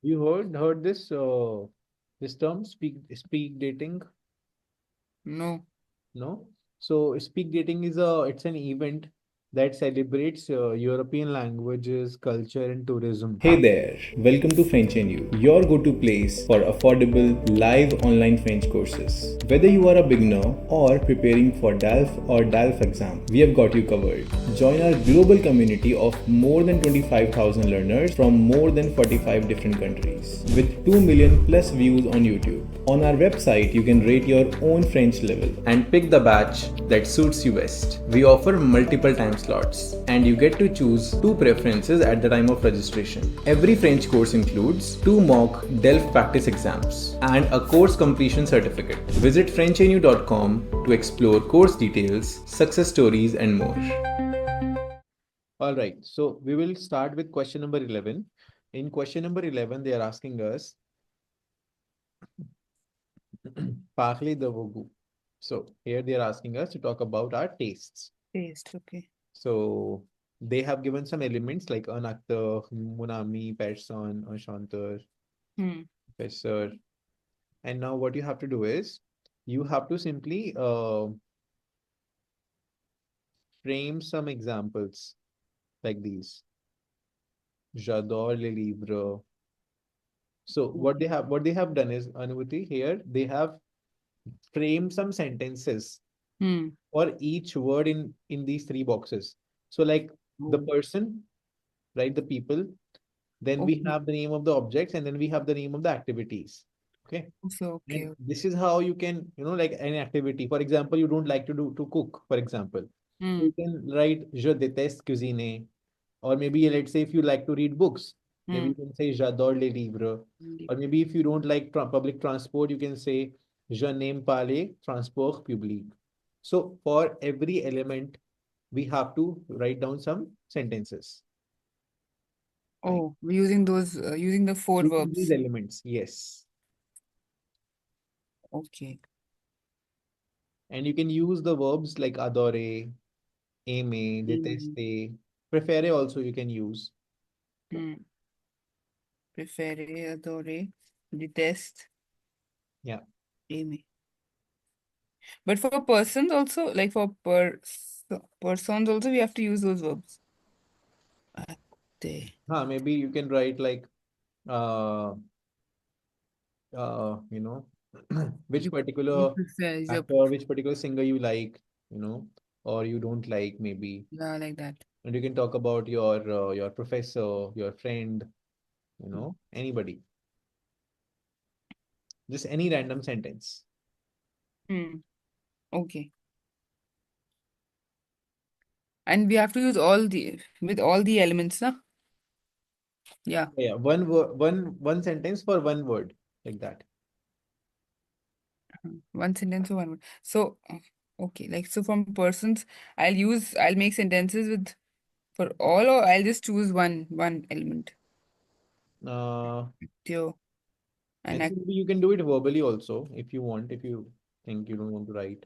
You heard this term speed dating? No. No. So speed dating is it's an event that celebrates European languages, culture, and tourism. Hey there, welcome to frenchnyou, your go-to place for affordable live online French courses. Whether you are a beginner or preparing for DELF or DELF exam, we have got you covered. Join our global community of more than 25,000 learners from more than 45 different countries with 2 million plus views on YouTube. On our website, you can rate your own French level and pick the batch that suits you best. We offer multiple time slots and you get to choose two preferences at the time of registration. Every French course includes two mock DELF practice exams and a course completion certificate. Visit frenchnyou.com to explore course details, success stories, and more. All right. So we will start with question number 11. In question number 11, they are asking us, Parle de vos goûts. So here they are asking us to talk about our tastes. Taste. Okay. So they have given some elements like un acteur, mon ami, person, un chanteur, Hmm. professeur. And now what you have to do is you have to simply frame some examples like these. J'adore les livres. So what they have done is Anubhuti here they have framed some sentences Hmm. for each word in these three boxes. So like the Oh. person, right? The people. Then we Okay. have the name of the objects, and then we have the name of the activities. Okay. So And okay. this is how you can, like an activity. For example, you don't like to cook, for example. So Hmm. you can write Je déteste cuisiner. Or maybe let's say if you like to read books, maybe Hmm. you can say J'adore les livres. Or maybe if you don't like public transport, you can say Je n'aime pas les transports publics. So for every element, we have to write down some sentences, right? Oh, we're using those using the four Using these verbs. elements, yes. Okay. And you can use the verbs like adore, aimer, Hmm. detester, prefere also you can use. Hmm. Preferre, adore, detest, Yeah. aimer. But for persons also, like for persons also, we have to use those verbs. Atte. Maybe you can write like uh you know which You particular prefer, you actor, which particular singer you like, you know, or you don't like maybe. yeah, like that. And you can talk about your professor, your friend, anybody. Just any random sentence. Hmm. Okay. And we have to use all the with all the elements, na? Yeah. Yeah, one word, one sentence for one word, like that. One sentence or one word. So, okay, like so from persons, I'll make sentences with for all, or I'll just choose one element. Uh, Actio I and think maybe you can do it verbally also if you want, if you think you don't want to write,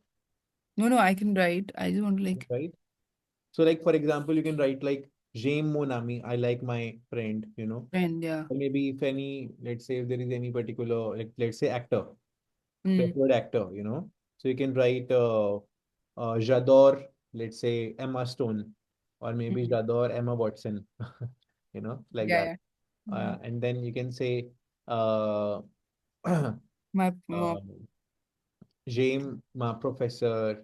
no, I can write. I just want to like right? So, like for example, you can write like J'aime mon ami, I like my friend. friend, yeah. Or maybe if any, let's say if there is any particular, like let's say actor, Mm. preferred actor. So you can write J'adore, let's say Emma Stone, or maybe Mm. J'adore Emma Watson, like Yeah, that. yeah. Mm. And then you can say uh, uh, My J'aime ma professeur.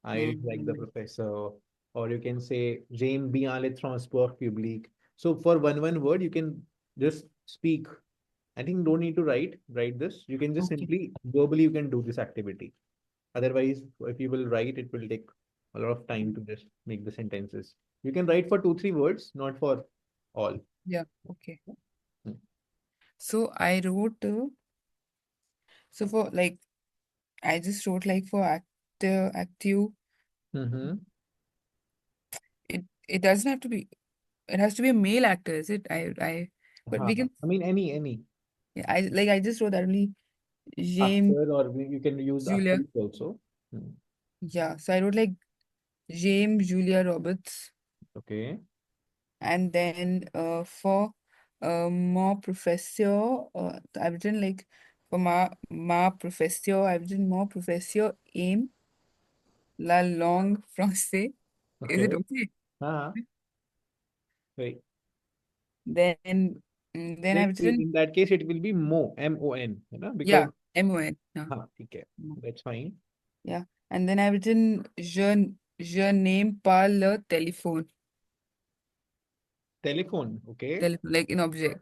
I like the mm. professor. Or you can say J'aime bien les transports publics. So for one word, you can just speak. I think don't need to write this. You can just Okay. simply verbally you can do this activity. Otherwise, if you will write, it will take a lot of time Mm. to just make the sentences. You can write for two, three words, not for all. Yeah. Okay. Hmm. So I wrote. So for like I just wrote like for active. Mm-hmm. It doesn't have to be. It has to be a male actor, is it? But we can. I mean, any Yeah, I just wrote that only James actor, or you can use Julia. actress also. Hmm. Yeah, so I wrote like James Julia Roberts, Okay. and then for More professor. I've written like for ma professor. I've written more professor aim la langue française. Is Okay. it okay? Wait. Then Then I've written in that case, it will be Mo, M-O-N, you know, because yeah MON. ठीक है, that's fine. Yeah, and then I've written je n'aime pas le téléphone. Telephone, okay, Telephone like an object.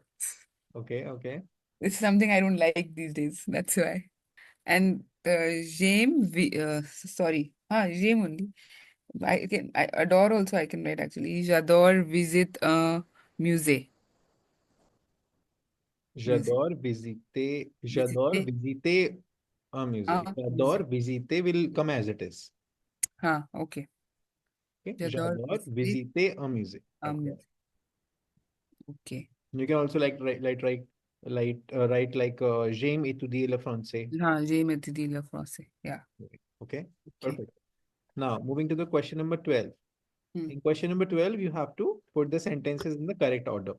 okay. It's something I don't like these days. That's why. And sorry, j'aime only. I adore also. I can write actually. J'adore visit a musée. Musée. J'adore Visiter visiter a musée. un J'adore musée. visiter will come as it is. Okay. Okay, J'adore j'adore visiter visiter un musée. un Okay. musée. Okay. You can also write like j'aime étudier le français. J'aime étudier le français. Yeah. Okay, Okay. perfect. Now moving to the question number 12. Hmm. In question number 12, you have to put the sentences in the correct order.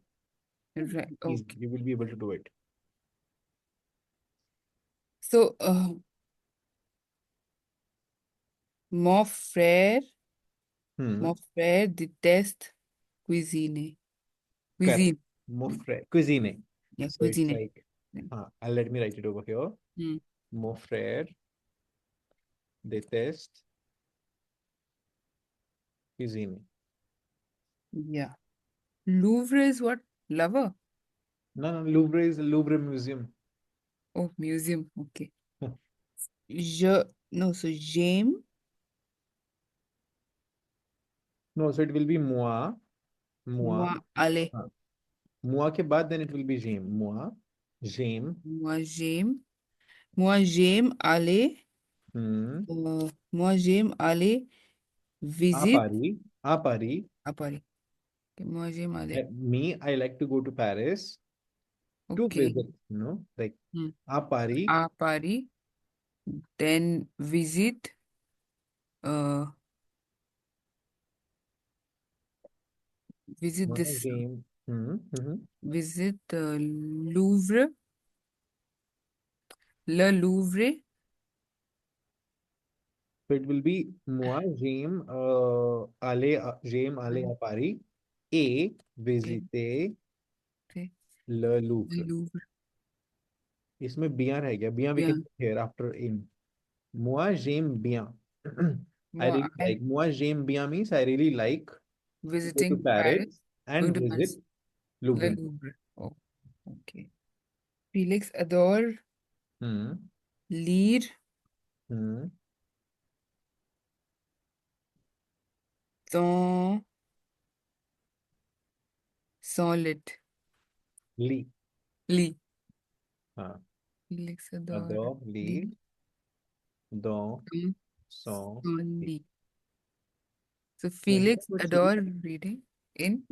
Right. Easy. Okay. You will be able to do it. So, mon frère, Hmm. mon frère déteste cuisiner. Correct. Cuisine. Mon frère. Cuisiner. Yeah, So it's cuisiner. like, let me write it over here. Hmm. Mon frère déteste cuisiner. Yeah. Louvre is what? Lover? No, Louvre is Louvre Museum. Oh, museum. Okay. So j'aime, No, so it will be moi. Moi. moi, aller. हाँ, moi के बाद then it will be j'aime. J'aime. Moi, j'aime aller. Hmm. Moi, j'aime aller À visite Paris. À Paris. à Paris. Okay, moi, j'aime aller. Me, I like to go to Paris to Okay. visit, you know, like Hmm. à Paris. À Paris. Then visit uh visit Moi, this j'aime. visit Louvre, le Louvre. So it will be moi, j'aime aller à Paris et Okay. visiter Okay. le Le Louvre. Louvre. इसमें bien रह गया. Bien we Yeah. can put here after in. Moi, j'aime bien. I Moi, really like. Moi, j'aime bien means I really like to go to visiting Paris Paris. Going and to visit Paris. Le Louvre. Louvre. Oh, okay. Felix adore Hmm. lire Hmm. dans son lit. Lit. Lit. हाँ. Felix adore Adore lire lire dans dans son son lit. lit. So What Felix what's lit? adore reading in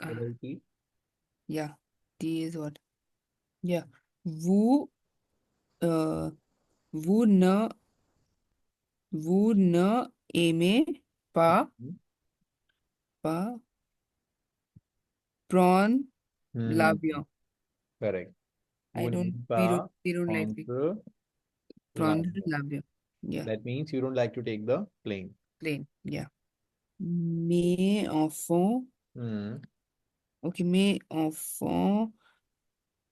What uh, is lit? yeah. T is what? Yeah. Vous uh, vous ne vous ne aimez Hmm. pas prendre Hmm. l'avion. Correct. Vous I don't n'aimez we pas don't like prendre prendre l'avion. l'avion. Yeah. That means you don't like to take the plane. Plane. Yeah. Mes enfants. Hmm. Ok, mes enfants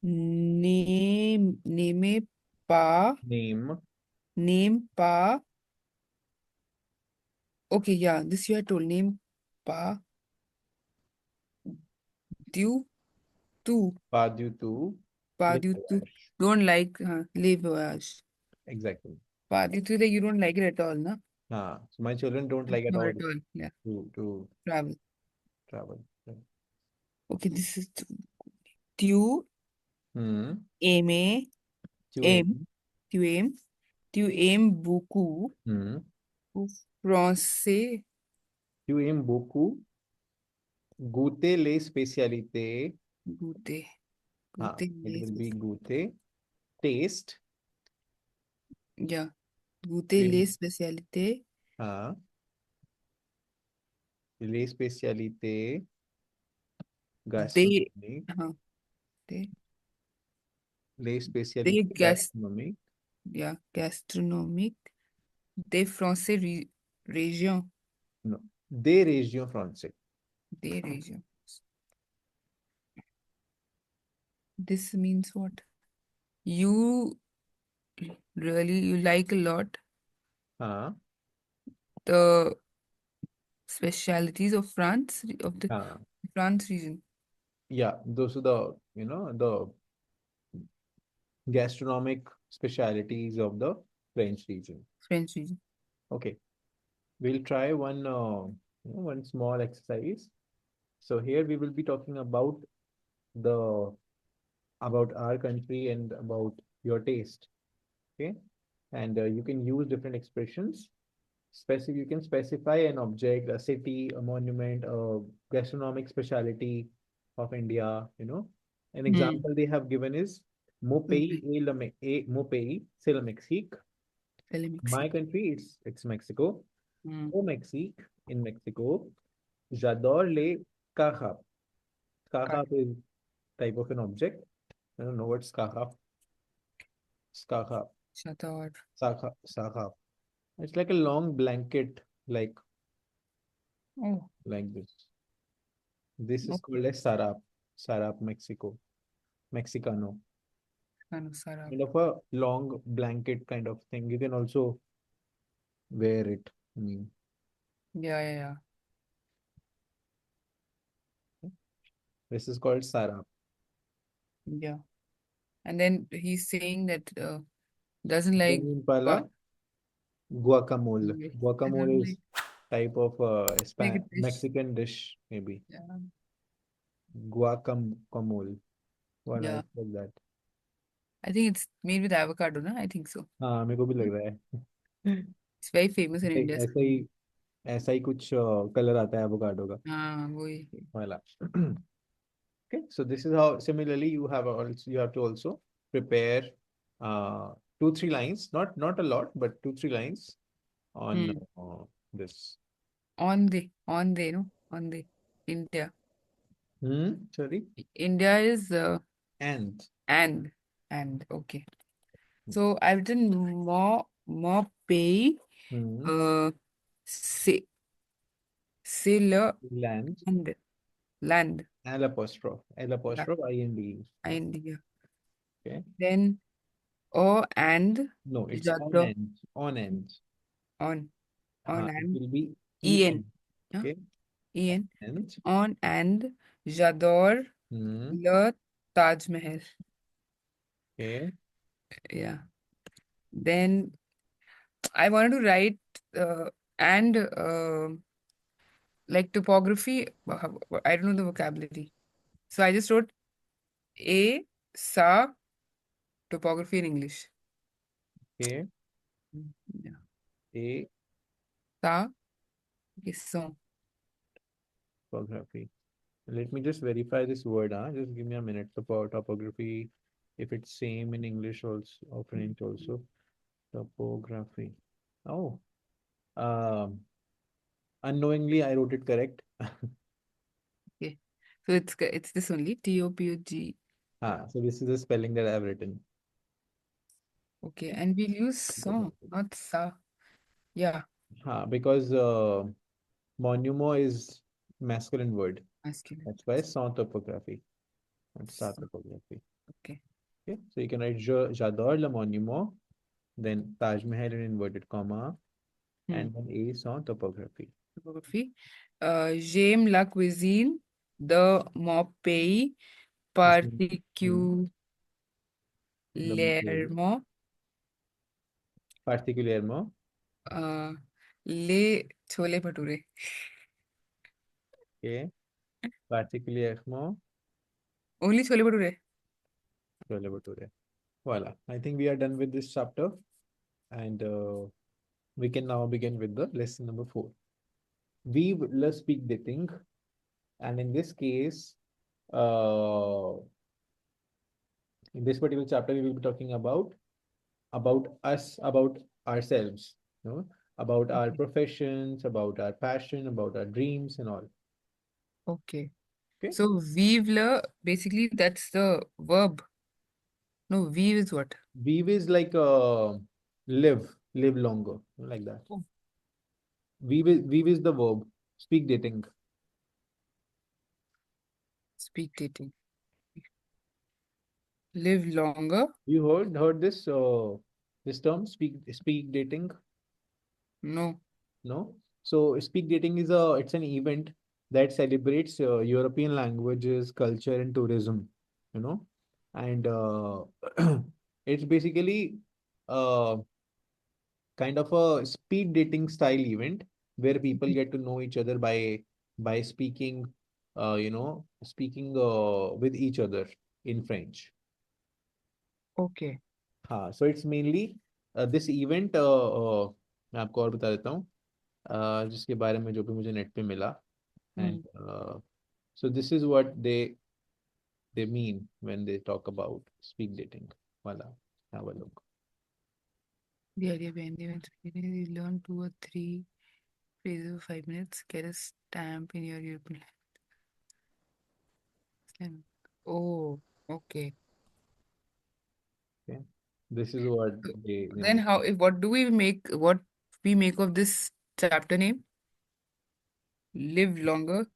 n'aiment pas, Name. n'aiment pas. Okay, yeah, this you had told. N'aiment pas du tout. Pas du tout. Pas Le du tout. voyage. Don't like les voyages. Exactly. Pas du tout, like you don't like it at all, no? So my children don't like at Not all at all. Yeah, to travel. travel. Okay, this is tu Hmm. aimes, Tu aime, aimes. tu aimes beaucoup Hmm. français, Tu aimes beaucoup goûter les spécialités. goûter, goûter It les, will be goûter, taste. yeah, Tu goûter aimes, les spécialités. les spécialités They, Gastronomique. they, Les they spécialités gas, gastronomiques. yeah, gastronomique. Des Français région. No. Des régions françaises. Des régions. This means what? You really, you like a lot हाँ the specialities of France, of the हाँ. France region. Yeah, those are the, the gastronomic specialities of the French region. French region. Okay, we'll try one small exercise. So here we will be talking the about our country and about your taste. Okay, and you can use different expressions. You can specify an object, a city, a monument, a gastronomic specialty of India. An Hmm. example they have given is Okay. Mon pays, c'est le Mexique. Tele My Mexico. country, it's Mexico. Hmm. Au Mexique, in Mexico, j'adore les cajas. Car- Caja is type of an object. I don't know what's caja. Caja, Chador. caja. It's like a long blanket, Oh, like this. This is okay. called as sarap. Sarap, Mexico. Mexicano. Kind of Sarah. Kind of a long blanket kind of thing. You can also wear it. I mean, Yeah, yeah, yeah. this is called sarap. Yeah. And then he's saying that doesn't like Pala, guac. guacamole. I Guacamole don't is like type of make a dish. Mexican dish, maybe. Yeah. Guacamole. What Yeah. else like that? I think it's made with avocado, no? I think so. हाँ मेरे को भी लग रहा है It's very famous in India. ऐसा ही कुछ colour आता है एवोकाडो का हाँ, वही. वाला okay, so this is how similarly you have to also prepare 2-3 lines, not a lot, but 2-3 lines on Hmm. this. No? On the India. Sorry. India is And and okay. So I've written more pay uh say le land and land. L apostrophe Yeah, IND. India. Okay. Then and No, it's on Jadro end. On end. on It and will be En. EN. Yeah, Okay. En And on and Jador le Taj Mahal. okay. Yeah. Then I wanted to write and like topography. I don't know the vocabulary. So I just wrote A sa topography in English. Okay. Yeah. A Sa okay, so topography. Let me just verify this word. Just give me a minute. Topography. If it's same in English also or French also. Topography. Oh. Um. Unknowingly, I wrote it correct. okay. So it's this only TOPOG. So this is the spelling that I've written. Okay, and we'll use sa, not sa. Yeah, Because monument is masculine word. masculine. That's why sans topography. And sa Sa. topography. Okay. Okay. So you can write j'adore le monument, then Taj Mahal in inverted comma, and then A sans topography. Topography. J'aime la cuisine de mon pays Hmm. particulièrement The place. Particulièrement. uh, les chole bhature. Okay. Particulièrement. Only chole bhature. Chole bhature. Voila. I think we are done with this chapter, and we can now begin with the lesson number 4. We will speak dating, and in this case, uh, in this particular chapter, we will be talking about us, about ourselves, about our Okay. professions, about our passion, about our dreams, and all. Okay. Okay. So vivre, basically that's the verb. No, vive is what? Weave is like live longer, like that. Oh. Weave is the verb. Speak dating. Speak dating. Live longer? You heard this term, speak dating? No. No. So speak dating is it's an event that celebrates European languages, culture, and tourism. You know, and it's basically uh kind of a speed dating style event where people get to know each other by speaking, speaking with each other in French. Okay. हाँ, so it's mainly this event, मैं आपको और बता देता हूँ जिसके बारे में जो भी मुझे नेट पे मिला. Hmm. And so this is what they mean when they talk about speed dating. Voila, have a look. The idea behind the event is you learn 2 or 3 phrases for 5 minutes, get a stamp in your European language. Oh, okay. Okay, this is what So they then mean. how if what do we make of this chapter name? Live longer,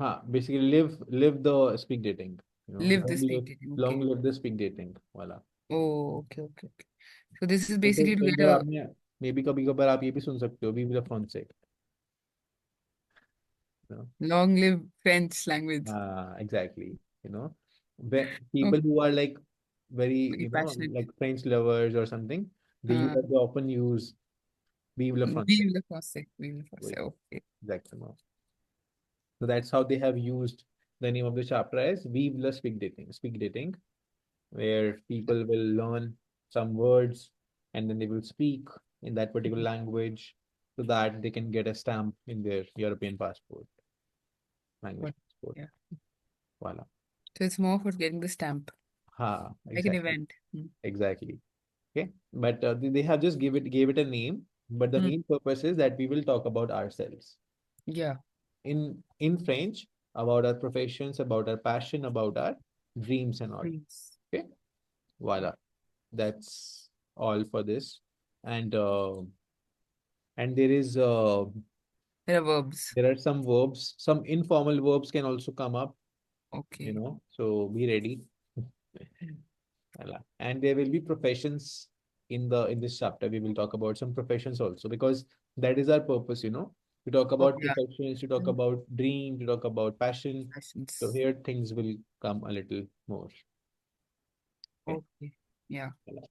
हाँ, basically live the speed dating. live Long this live speed dating. long Okay. live the speed dating. Voila. Oh, okay, okay, okay. So this is तो basically to एक get bar a आपने may be कभी कभार आप ये भी सुन सकते हो, भी फ्रॉम से. long live French language. Exactly. You know, when Oh, people who are like very, very passionate. like French lovers or something, Uh, they often use vive le français. vive le français. Vive le français. Wait, Okay. exactement. So that's how they have used the name of the chapter as vive le speak dating, where people will learn some words and then they will speak in that particular language so that they can get a stamp in their European passport, language What? passport. Yeah. Voila. So it's more for getting the stamp, Ha, like an exactly. event. Hmm. Exactly. Okay. But they have just gave it a name. But the Hmm. main purpose is that we will talk about ourselves Yeah. in French, about our professions, about our passion, about our dreams and all. Please. Okay. Voila. That's all for this. And there is There are verbs. there are some verbs, some informal verbs can also come up, Okay. so be ready. Voila. And there will be professions in this chapter. We will talk about some professions also because that is our purpose, to talk Oh, about yeah. professions, to talk Hmm. about dream, to talk about passion. So Passions. here things will come a little more. Okay. Okay. Yeah. Voila.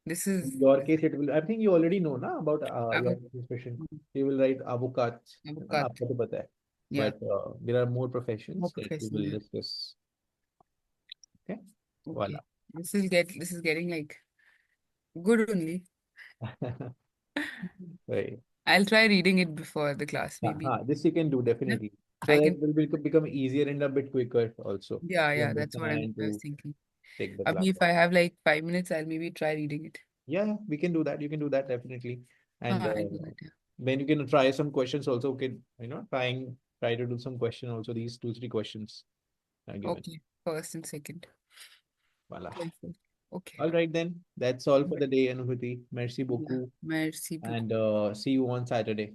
This In is your case, it will. I think you already know na about your avo- profession. You will write avocat. avocat. आपको तो पता है. Yeah. But there are more More professions that we professional. will Yeah. discuss. Okay. Okay. Voila. This is getting like good only. Right. I'll try reading it before the class, maybe. This you can do Yeah. definitely. So I that can. it will become easier and a bit quicker also Yeah, to yeah. That's what understand, I was to thinking. take the class. If I have like 5 minutes, I'll maybe try reading it. Yeah, we can do that. You can do that definitely. And I'll do that. Yeah. then you can try some questions also. Okay, try to do some question also. These 2 3 questions are given. Okay. First and second. Voila. Perfect. Okay. All right then. That's all for the day, Anubhuti. Merci Yeah. beaucoup. Merci beaucoup. And see you on Saturday.